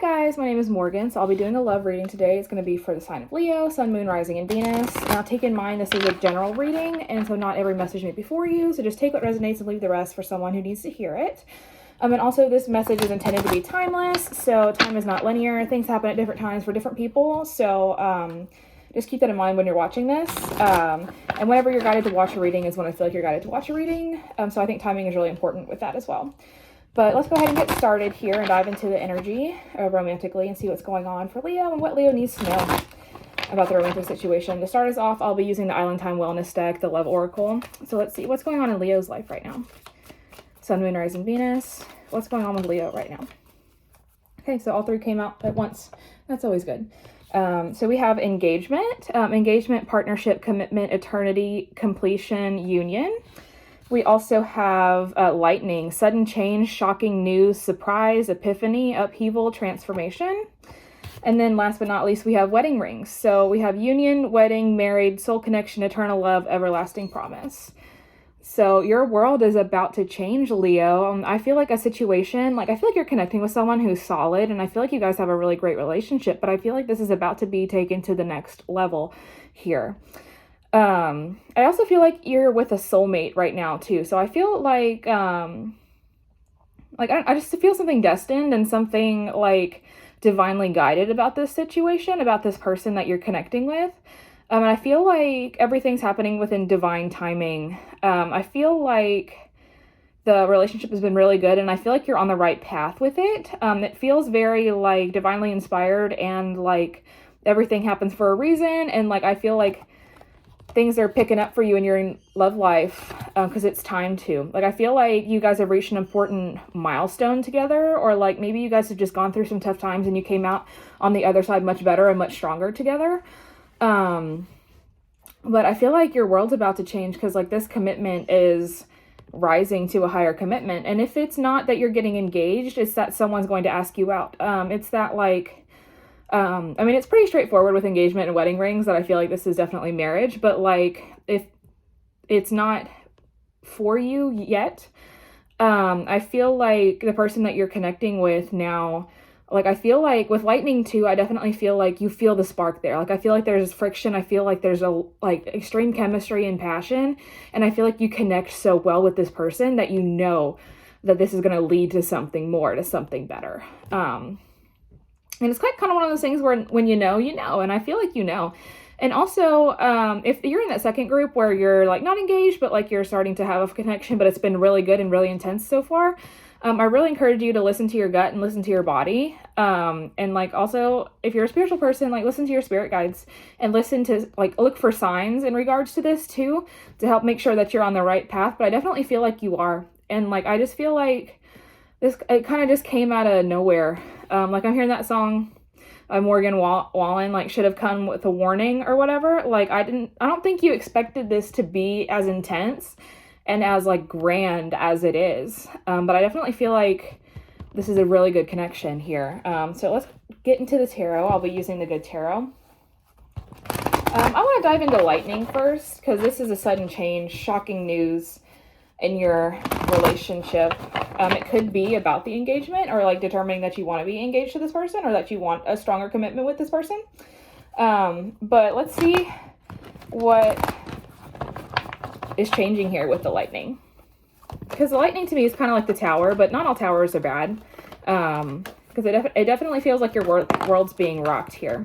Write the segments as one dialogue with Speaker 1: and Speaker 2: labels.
Speaker 1: guys, my name is Morgan, so I'll be doing a love reading today. It's going to be for the sign of Leo, Sun, Moon, Rising, and Venus. Now take in mind this is a general reading, and so not every message may be for you, so just take what resonates and leave the rest for someone who needs to hear it. And also this message is intended to be timeless, so time is not linear. Things happen at different times for different people, so just keep that in mind when you're watching this. And whenever you're guided to watch a reading is when I feel like you're guided to watch a reading, so I think timing is really important with that as well. But let's go ahead and get started here and dive into the energy romantically and see what's going on for Leo and what Leo needs to know about the romantic situation. To start us off, I'll be using the Island Time Wellness deck, the Love Oracle. So let's see what's going on in Leo's life right now. Sun, Moon, Rising, Venus. What's going on with Leo right now? Okay, so all three came out at once. That's always good. So we have engagement, partnership, commitment, eternity, completion, union. We also have lightning, sudden change, shocking news, surprise, epiphany, upheaval, transformation. And then last but not least, we have wedding rings. So we have union, wedding, married, soul connection, eternal love, everlasting promise. So your world is about to change, Leo. I feel like a situation, I feel like you're connecting with someone who's solid, and I feel like you guys have a really great relationship, but I feel like this is about to be taken to the next level here. I also feel like you're with a soulmate right now too. So I feel like I just feel something destined and something like divinely guided about this situation, about this person that you're connecting with. And I feel like everything's happening within divine timing. I feel like the relationship has been really good, and I feel like you're on the right path with it. It feels very like divinely inspired, and like everything happens for a reason. And like, I feel like things are picking up for you in your love life because it's time to. Like, I feel like you guys have reached an important milestone together, or like maybe you guys have just gone through some tough times and you came out on the other side much better and much stronger together. But I feel like your world's about to change because like this commitment is rising to a higher commitment. And if it's not that you're getting engaged, it's that someone's going to ask you out. It's that like, it's pretty straightforward with engagement and wedding rings that I feel like this is definitely marriage, but like if it's not for you yet, I feel like the person that you're connecting with now, like I feel like with lightning too, I definitely feel like you feel the spark there. Like I feel like there's friction. I feel like there's a like extreme chemistry and passion, and I feel like you connect so well with this person that you know that this is going to lead to something more, to something better. And it's kind of one of those things where when you know, and I feel like you know. And also, if you're in that second group where you're like not engaged, but like you're starting to have a connection, but it's been really good and really intense so far, I really encourage you to listen to your gut and listen to your body. And like also, if you're a spiritual person, like listen to your spirit guides and listen to like look for signs in regards to this too, to help make sure that you're on the right path. But I definitely feel like you are. And like, I just feel like it kind of just came out of nowhere. Like I'm hearing that song by Morgan Wallen, like should have come with a warning or whatever. Like I don't think you expected this to be as intense and as like grand as it is. But I definitely feel like this is a really good connection here. So let's get into the tarot. I'll be using the good tarot. I want to dive into lightning first because this is a sudden change, shocking news in your relationship. It could be about the engagement or like determining that you want to be engaged to this person or that you want a stronger commitment with this person. But let's see what is changing here with the lightning. Because the lightning to me is kind of like the tower, but not all towers are bad. Because it definitely feels like your world's being rocked here.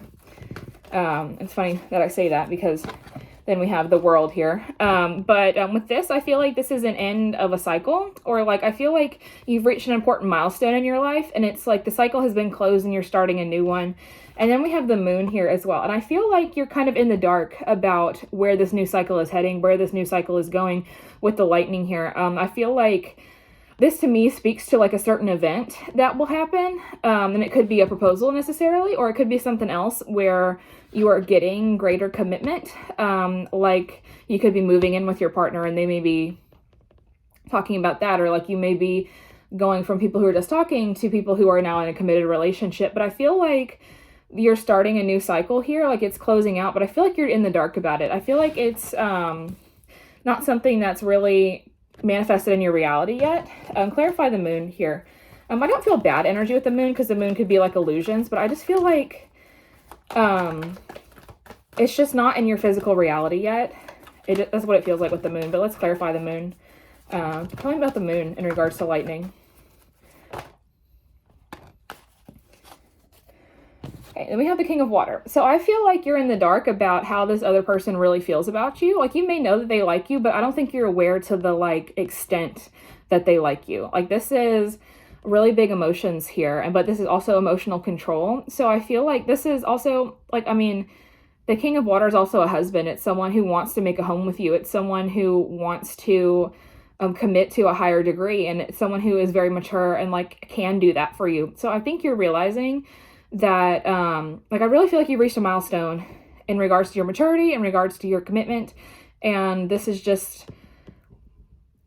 Speaker 1: It's funny that I say that because then we have the world here. But with this, I feel like this is an end of a cycle, or like I feel like you've reached an important milestone in your life, and it's like the cycle has been closed and you're starting a new one. And then we have the moon here as well. And I feel like you're kind of in the dark about where this new cycle is heading, where this new cycle is going with the lightning here. I feel like this to me speaks to like a certain event that will happen. And it could be a proposal necessarily, or it could be something else where you are getting greater commitment. Like you could be moving in with your partner and they may be talking about that, or like you may be going from people who are just talking to people who are now in a committed relationship. But I feel like you're starting a new cycle here, like it's closing out, but I feel like you're in the dark about it. I feel like it's not something that's really manifested in your reality yet. Clarify the moon here. I don't feel bad energy with the moon because the moon could be like illusions, but I just feel like it's just not in your physical reality yet. That's what it feels like with the moon, but let's clarify the moon. Tell me about the moon in regards to lightning. Okay, then we have the King of Water. So I feel like you're in the dark about how this other person really feels about you. Like, you may know that they like you, but I don't think you're aware to the, like, extent that they like you. Like, this is really big emotions here, but this is also emotional control. So I feel like this is also, like, I mean, the King of Water is also a husband. It's someone who wants to make a home with you. It's someone who wants to commit to a higher degree, and it's someone who is very mature and, like, can do that for you. So I think you're realizing that, like, I really feel like you reached a milestone in regards to your maturity, in regards to your commitment, and this is just,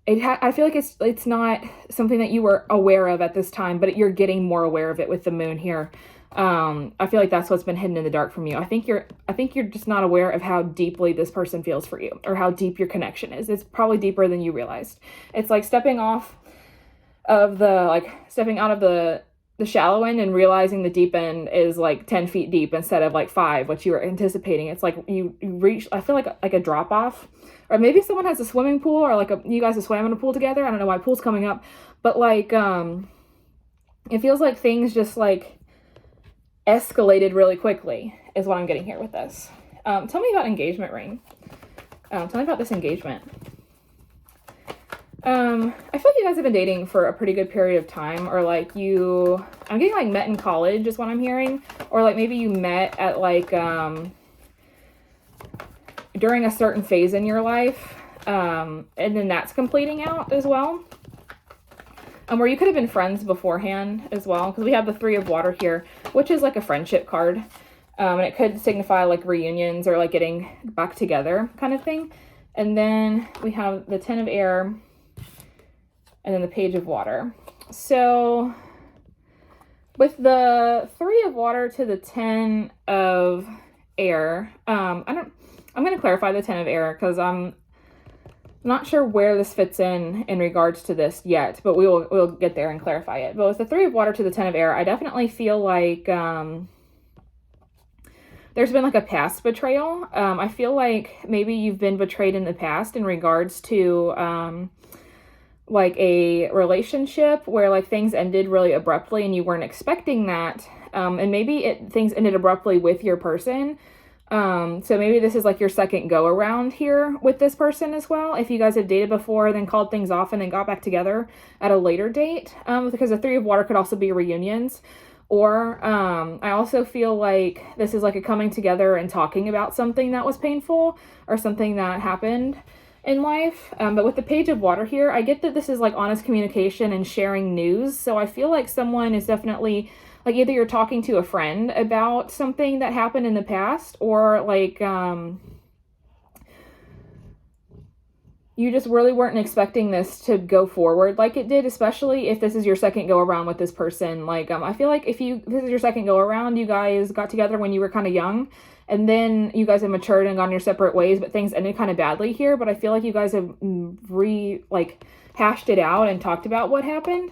Speaker 1: I feel like it's not something that you were aware of at this time, but you're getting more aware of it with the moon here. I feel like that's what's been hidden in the dark from you. I think you're just not aware of how deeply this person feels for you, or how deep your connection is. It's probably deeper than you realized. It's like stepping out of the shallow end and realizing the deep end is like 10 feet deep instead of like 5, what you were anticipating. It's like you reach, I feel like a drop off, or maybe someone has a swimming pool, or like you guys have swam in a pool together. I don't know why pool's coming up, but like, it feels like things just like escalated really quickly is what I'm getting here with this. Tell me about engagement ring. Tell me about this engagement. I feel like you guys have been dating for a pretty good period of time, or like I'm getting like met in college is what I'm hearing, or like maybe you met at like, during a certain phase in your life, and then that's completing out as well. Where you could have been friends beforehand as well, because we have the 3 of Water here, which is like a friendship card, and it could signify like reunions or like getting back together kind of thing. And then we have the 10 of Air, and then the Page of Water. So with the 3 of Water to the 10 of Air, I'm going to clarify the 10 of Air because I'm not sure where this fits in regards to this yet, but we'll get there and clarify it. But with the 3 of Water to the 10 of Air, I definitely feel like there's been like a past betrayal. I feel like maybe you've been betrayed in the past in regards to like a relationship where like things ended really abruptly and you weren't expecting that. And maybe things ended abruptly with your person. So maybe this is like your second go around here with this person as well. If you guys have dated before, then called things off and then got back together at a later date, because the 3 of Water could also be reunions. Or, I also feel like this is like a coming together and talking about something that was painful or something that happened in life. But with the Page of Water here, I get that this is like honest communication and sharing news. So I feel like someone is definitely like, either you're talking to a friend about something that happened in the past, or like, you just really weren't expecting this to go forward like it did, especially if this is your second go around with this person. Like, I feel like if this is your second go around, you guys got together when you were kind of young, and then you guys have matured and gone your separate ways, but things ended kind of badly here. But I feel like you guys have hashed it out and talked about what happened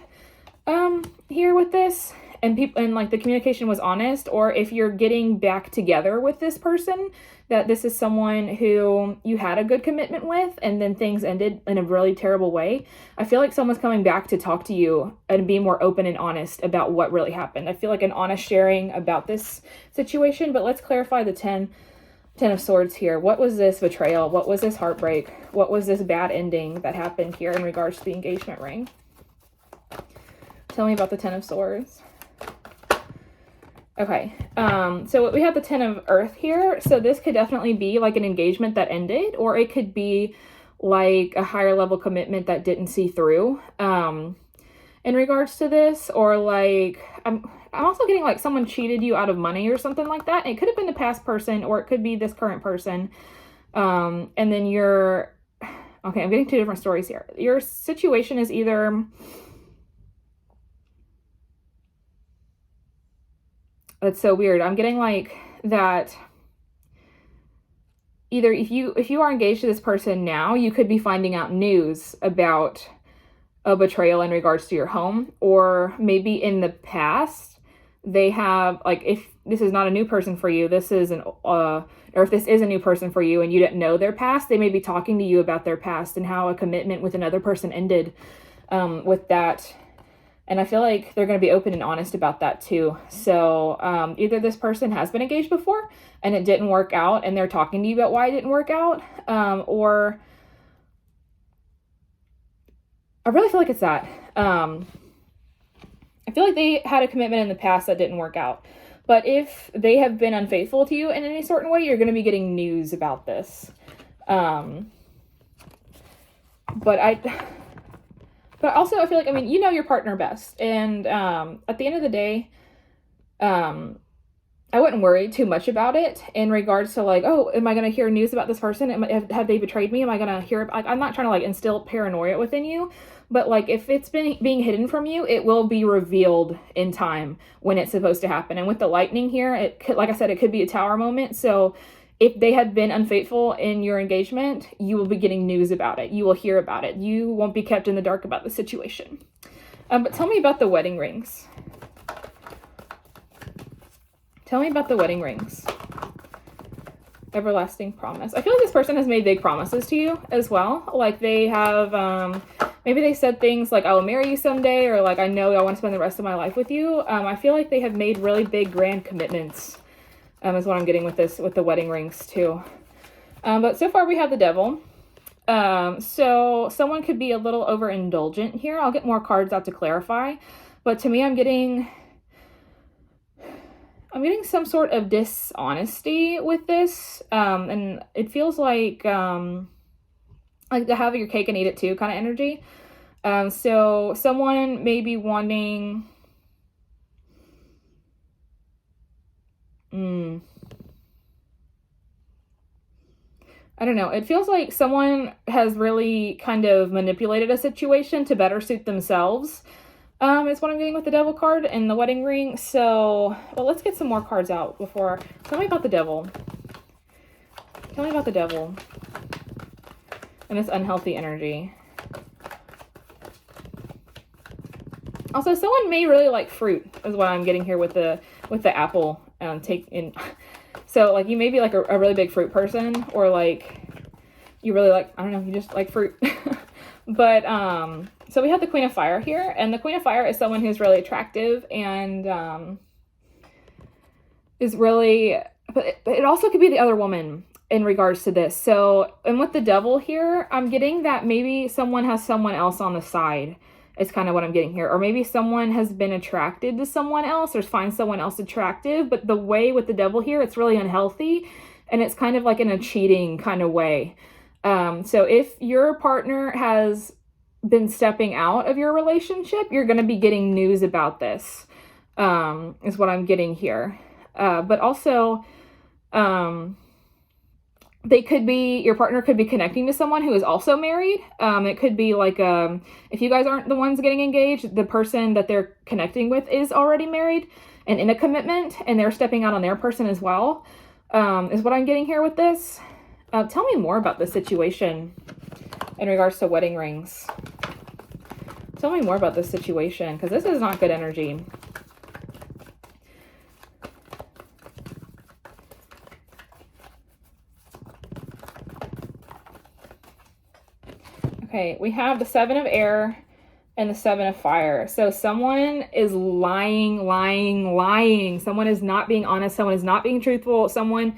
Speaker 1: here with this, and like the communication was honest. Or if you're getting back together with this person, that this is someone who you had a good commitment with and then things ended in a really terrible way. I feel like someone's coming back to talk to you and be more open and honest about what really happened. I feel like an honest sharing about this situation. But let's clarify the 10 of Swords here. What was this betrayal? What was this heartbreak? What was this bad ending that happened here in regards to the engagement ring? Tell me about the 10 of Swords. Okay, so we have the 10 of Earth here. So this could definitely be like an engagement that ended, or it could be like a higher level commitment that didn't see through in regards to this. Or like, I'm also getting like someone cheated you out of money or something like that. It could have been the past person, or it could be this current person. And then okay, I'm getting 2 different stories here. Your situation is either, that's so weird. I'm getting like that either if you are engaged to this person now, you could be finding out news about a betrayal in regards to your home, or maybe in the past they have, like, if this is not a new person for you, this is or if this is a new person for you and you didn't know their past, they may be talking to you about their past and how a commitment with another person ended with that. And I feel like they're going to be open and honest about that too. So either this person has been engaged before and it didn't work out and they're talking to you about why it didn't work out, or I really feel like it's that. I feel like they had a commitment in the past that didn't work out. But if they have been unfaithful to you in any certain way, you're going to be getting news about this. But also I feel like, I mean, you know your partner best. And at the end of the day, I wouldn't worry too much about it in regards to like, oh, am I going to hear news about this person? Have they betrayed me? Am I going to hear, like, I'm not trying to like instill paranoia within you, but like if it's been being hidden from you, it will be revealed in time when it's supposed to happen. And with the lightning here, it could, like I said, it could be a tower moment. So if they had been unfaithful in your engagement, you will be getting news about it. You will hear about it. You won't be kept in the dark about the situation. But tell me about the wedding rings. Tell me about the wedding rings. Everlasting promise. I feel like this person has made big promises to you as well. Like they have, maybe they said things like, I will marry you someday, or like, I know I want to spend the rest of my life with you. I feel like they have made really big, grand commitments, is what I'm getting with this, with the wedding rings too. But so far we have the devil. So someone could be a little overindulgent here. I'll get more cards out to clarify. But to me, I'm getting some sort of dishonesty with this. And it feels like to have your cake and eat it too kind of energy. So someone may be wanting, I don't know. It feels like someone has really kind of manipulated a situation to better suit themselves. Is what I'm getting with the devil card and the wedding ring. So, well, let's get some more cards out before. Tell me about the devil. Tell me about the devil and this unhealthy energy. Also, someone may really like fruit, is what I'm getting here with the apple. So like you may be like a really big fruit person, or like you really like, I don't know, you just like fruit. But so we have the Queen of Fire here, and the Queen of Fire is someone who's really attractive and is really, but it also could be the other woman in regards to this. So, and with the devil here, I'm getting that maybe someone has someone else on the side. Is kind of what I'm getting here. Or maybe someone has been attracted to someone else or finds someone else attractive. But the way with the devil here, it's really unhealthy. And it's kind of like in a cheating kind of way. So if your partner has been stepping out of your relationship, you're going to be getting news about this, is what I'm getting here. But also, your partner could be connecting to someone who is also married. It could be like, if you guys aren't the ones getting engaged, the person that they're connecting with is already married and in a commitment, and they're stepping out on their person as well, is what I'm getting here with this. Tell me more about the situation in regards to wedding rings. Tell me more about this situation, because this is not good energy. Okay, we have the Seven of Air and the Seven of Fire. So someone is lying. Someone is not being honest. Someone is not being truthful. Someone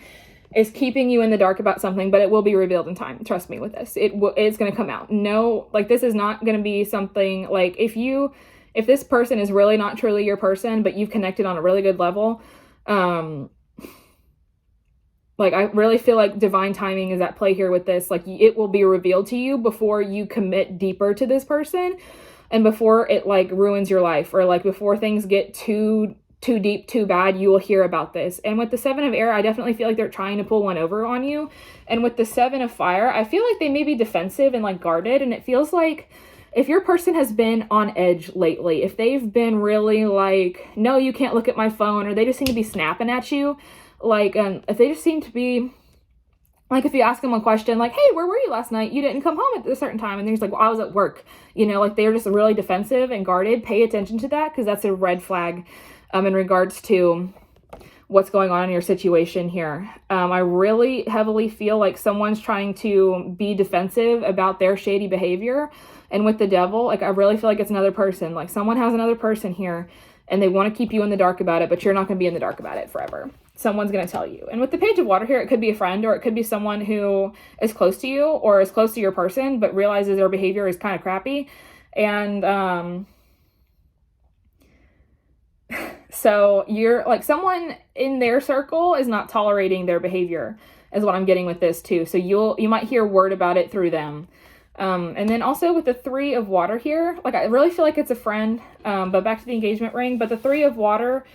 Speaker 1: is keeping you in the dark about something, but it will be revealed in time. Trust me with this. It's going to come out. No, like this is not going to be something like if this person is really not truly your person, but you've connected on a really good level, like, I really feel like divine timing is at play here with this. Like, it will be revealed to you before you commit deeper to this person and before it, like, ruins your life, or, like, before things get too deep, too bad, you will hear about this. And with the Seven of Air, I definitely feel like they're trying to pull one over on you. And with the Seven of Fire, I feel like they may be defensive and, like, guarded. And it feels like if your person has been on edge lately, if they've been really, like, no, you can't look at my phone, or they just seem to be snapping at you, like, if they just seem to be Like if you ask them a question like, hey, where were you last night? You didn't come home at a certain time. And he's like, well, I was at work. You know, like they're just really defensive and guarded. Pay attention to that, because that's a red flag in regards to what's going on in your situation here. I really heavily feel like someone's trying to be defensive about their shady behavior. And with the devil, like I really feel like it's another person. Like someone has another person here and they want to keep you in the dark about it, but you're not going to be in the dark about it forever. Someone's going to tell you. And with the Page of Water here, it could be a friend, or it could be someone who is close to you or is close to your person, but realizes their behavior is kind of crappy. And so you're like, someone in their circle is not tolerating their behavior, is what I'm getting with this too. So you might hear word about it through them. And then also with the 3 of Water here, like I really feel like it's a friend, but back to the engagement ring. But the 3 of Water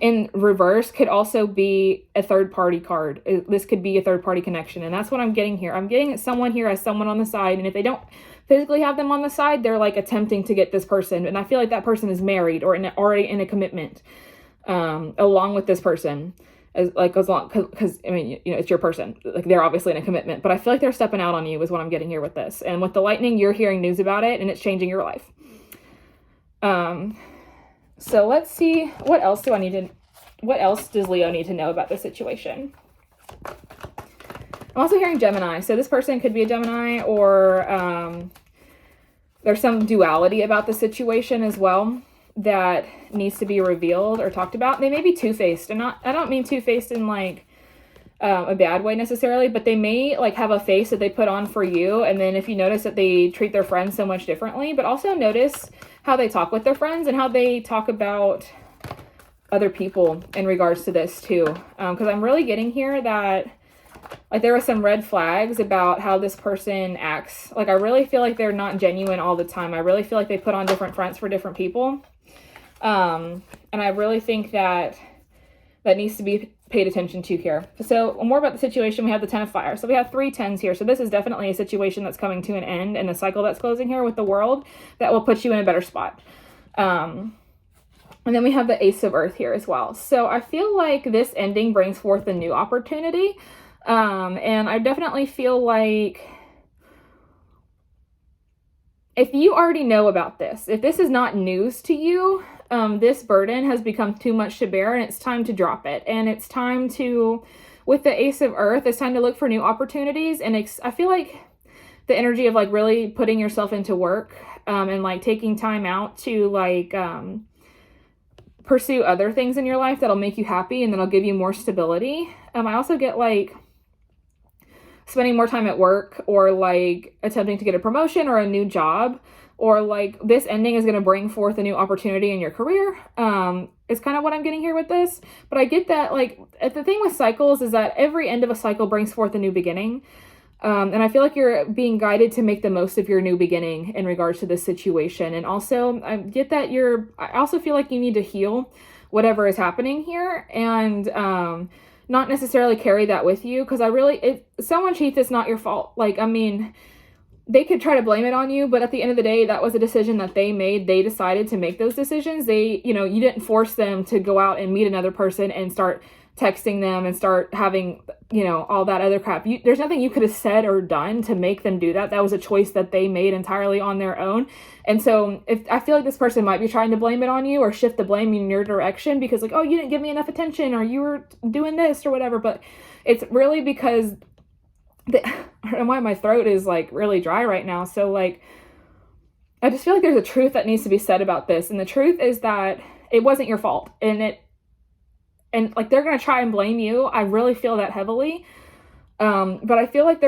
Speaker 1: in reverse could also be a third party card. This could be a third party connection. And that's what I'm getting here. I'm getting someone here as someone on the side. And if they don't physically have them on the side, they're like attempting to get this person. And I feel like that person is married or already in a commitment, along with this person. Because I mean, you know, it's your person. Like they're obviously in a commitment, but I feel like they're stepping out on you is what I'm getting here with this. And with the lightning, you're hearing news about it and it's changing your life. So let's see, what else does Leo need to know about this situation? I'm also hearing Gemini. So this person could be a Gemini, or there's some duality about the situation as well that needs to be revealed or talked about. They may be two-faced, and I don't mean two-faced in like a bad way necessarily, but they may like have a face that they put on for you, and then if you notice that they treat their friends so much differently, but also notice how they talk with their friends and how they talk about other people in regards to this too. Because I'm really getting here that like there were some red flags about how this person acts. Like I really feel like they're not genuine all the time. I really feel like they put on different fronts for different people. And I really think that needs to be paid attention to here. So more about the situation, we have the 10 of Fire. So we have 3 10s here. So this is definitely a situation that's coming to an end, and a cycle that's closing here with the World that will put you in a better spot. And then we have the Ace of Earth here as well. So I feel like this ending brings forth a new opportunity. And I definitely feel like if you already know about this, if this is not news to you, this burden has become too much to bear, and it's time to drop it. And it's time to, with the Ace of Earth, it's time to look for new opportunities. And I feel like the energy of like really putting yourself into work, and like taking time out to like, pursue other things in your life that'll make you happy and that'll give you more stability. I also get like spending more time at work, or like attempting to get a promotion or a new job, or like this ending is going to bring forth a new opportunity in your career. Is kind of what I'm getting here with this. But I get that like the thing with cycles is that every end of a cycle brings forth a new beginning. And I feel like you're being guided to make the most of your new beginning in regards to this situation. And also I get that I also feel like you need to heal whatever is happening here, and not necessarily carry that with you. Because if someone cheats, it's not your fault. Like, I mean, they could try to blame it on you, but at the end of the day, that was a decision that they made. They decided to make those decisions. You didn't force them to go out and meet another person and start texting them and start having, all that other crap. There's nothing you could have said or done to make them do that. That was a choice that they made entirely on their own. And so I feel like this person might be trying to blame it on you or shift the blame in your direction because like, oh, you didn't give me enough attention, or you were doing this or whatever. But it's really because I don't know why my throat is like really dry right now. So like, I just feel like there's a truth that needs to be said about this. And the truth is that it wasn't your fault. And like, they're going to try and blame you. I really feel that heavily. But I feel like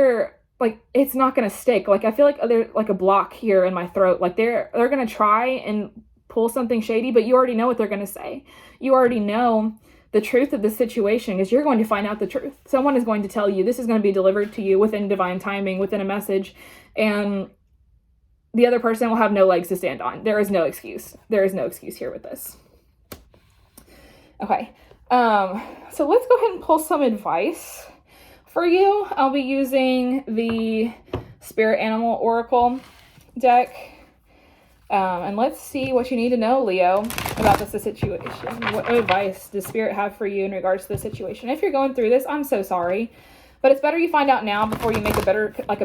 Speaker 1: it's not going to stick. Like, I feel like there's like a block here in my throat. Like they're going to try and pull something shady, but you already know what they're going to say. You already know the truth of the situation, because you're going to find out the truth. Someone is going to tell you, this is going to be delivered to you within divine timing, within a message. And the other person will have no legs to stand on. There is no excuse. There is no excuse here with this. Okay. So let's go ahead and pull some advice for you. I'll be using the Spirit Animal Oracle deck. And let's see what you need to know, Leo, about this situation. What advice does Spirit have for you in regards to the situation? If you're going through this, I'm so sorry. But it's better you find out now before you make a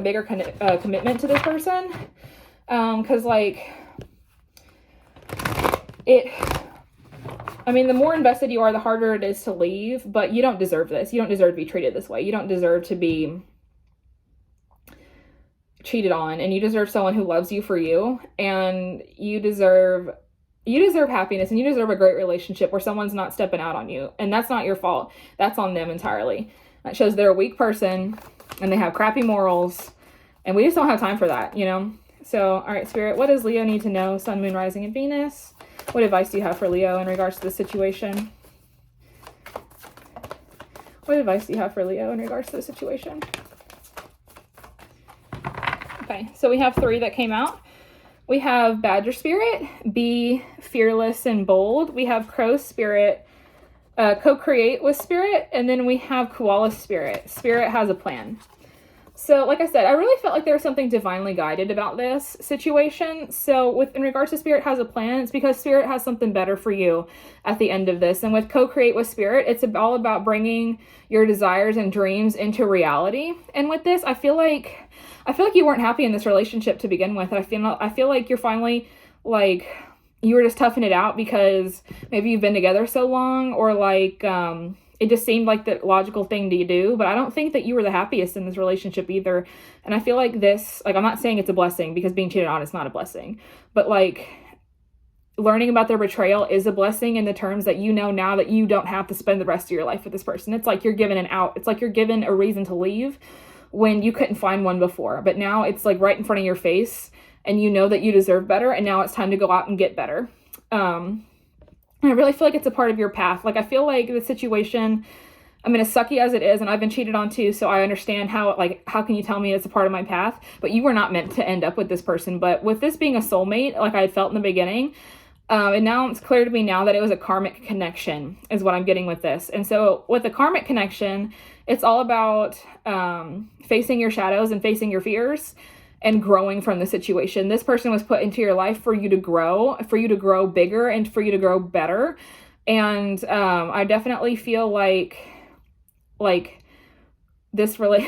Speaker 1: bigger commitment to this person. Because like the more invested you are, the harder it is to leave, but you don't deserve this. You don't deserve to be treated this way. You don't deserve to be cheated on, and you deserve someone who loves you for you, and you deserve happiness, and you deserve a great relationship where someone's not stepping out on you, and that's not your fault. That's on them entirely. That shows they're a weak person, and they have crappy morals, and we just don't have time for that, So, all right, Spirit, what does Leo need to know? Sun, Moon, Rising, and Venus. What advice do you have for Leo in regards to the situation? What advice do you have for Leo in regards to the situation? Okay, so we have 3 that came out. We have Badger Spirit, be fearless and bold. We have Crow Spirit, co-create with Spirit. And then we have Koala Spirit. Spirit has a plan. So, like I said, I really felt like there was something divinely guided about this situation. So, in regards to Spirit has a plan, it's because Spirit has something better for you at the end of this. And with co-create with Spirit, it's all about bringing your desires and dreams into reality. And with this, I feel like you weren't happy in this relationship to begin with. I feel like you're finally like you were just toughing it out because maybe you've been together so long, or like it just seemed like the logical thing to do. But I don't think that you were the happiest in this relationship either. And I feel like this, like, I'm not saying it's a blessing, because being cheated on is not a blessing, but like learning about their betrayal is a blessing in the terms that now that you don't have to spend the rest of your life with this person. It's like you're given an out. It's like you're given a reason to leave when you couldn't find one before. But now it's like right in front of your face, and you know that you deserve better, and now it's time to go out and get better. And I really feel like it's a part of your path. Like, I feel like the situation, as sucky as it is, and I've been cheated on too, so I understand how can you tell me it's a part of my path? But you were not meant to end up with this person. But with this being a soulmate, like I had felt in the beginning, and now it's clear to me now that it was a karmic connection is what I'm getting with this. And so with the karmic connection, it's all about facing your shadows and facing your fears and growing from the situation. This person was put into your life for you to grow bigger, and for you to grow better. And I definitely feel like this really,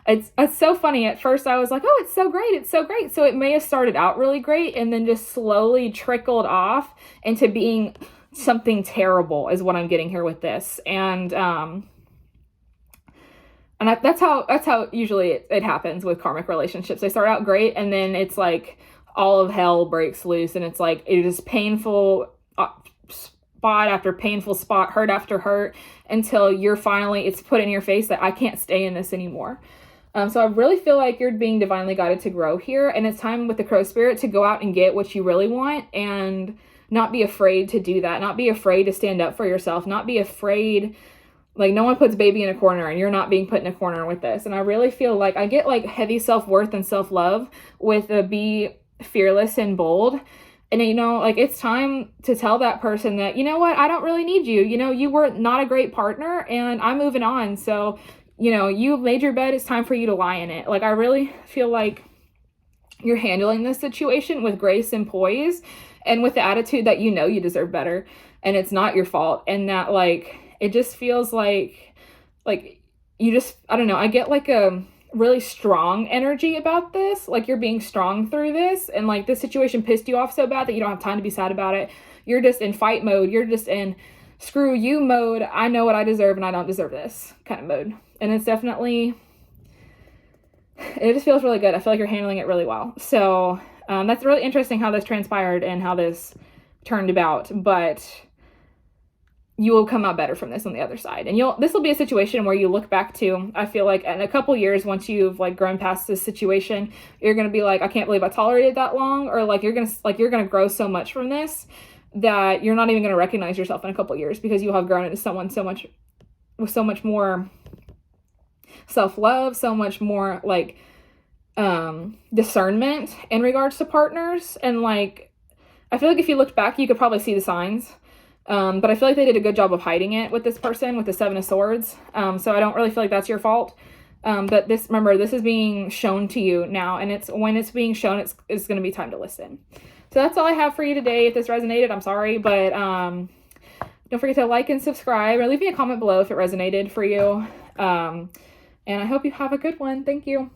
Speaker 1: it's so funny. At first I was like, oh, it's so great. So it may have started out really great and then just slowly trickled off into being something terrible is what I'm getting here with this. And that's how usually it happens with karmic relationships. They start out great, and then it's like all of hell breaks loose, and it's like it is painful spot after painful spot, hurt after hurt, until it's put in your face that I can't stay in this anymore. So I really feel like you're being divinely guided to grow here, and it's time with the Crow Spirit to go out and get what you really want, and not be afraid to do that, not be afraid to stand up for yourself, not be afraid. Like, no one puts baby in a corner, and you're not being put in a corner with this. And I really feel like I get like heavy self-worth and self-love with the be fearless and bold. And like, it's time to tell that person that, you know what, I don't really need you. You were not a great partner, and I'm moving on. So, you made your bed. It's time for you to lie in it. Like, I really feel like you're handling this situation with grace and poise, and with the attitude that you deserve better, and it's not your fault. And that, like, it just feels like you just, I don't know, I get like a really strong energy about this. Like, you're being strong through this, and like this situation pissed you off so bad that you don't have time to be sad about it. You're just in fight mode. You're just in screw you mode. I know what I deserve, and I don't deserve this kind of mode. And it's definitely, it just feels really good. I feel like you're handling it really well. So that's really interesting how this transpired and how this turned about. But you will come out better from this on the other side. And this will be a situation where you look back to, I feel like in a couple years, once you've like grown past this situation, you're going to be like, I can't believe I tolerated that long. Or like, you're going to grow so much from this that you're not even going to recognize yourself in a couple years, because you'll have grown into someone with so much more self-love, so much more like discernment in regards to partners. And like, I feel like if you looked back, you could probably see the signs. But I feel like they did a good job of hiding it with this person, with the 7 of Swords. So I don't really feel like that's your fault. But remember, this is being shown to you now, and when it's being shown, it's going to be time to listen. So that's all I have for you today. If this resonated, I'm sorry, but don't forget to like and subscribe, or leave me a comment below if it resonated for you. And I hope you have a good one. Thank you.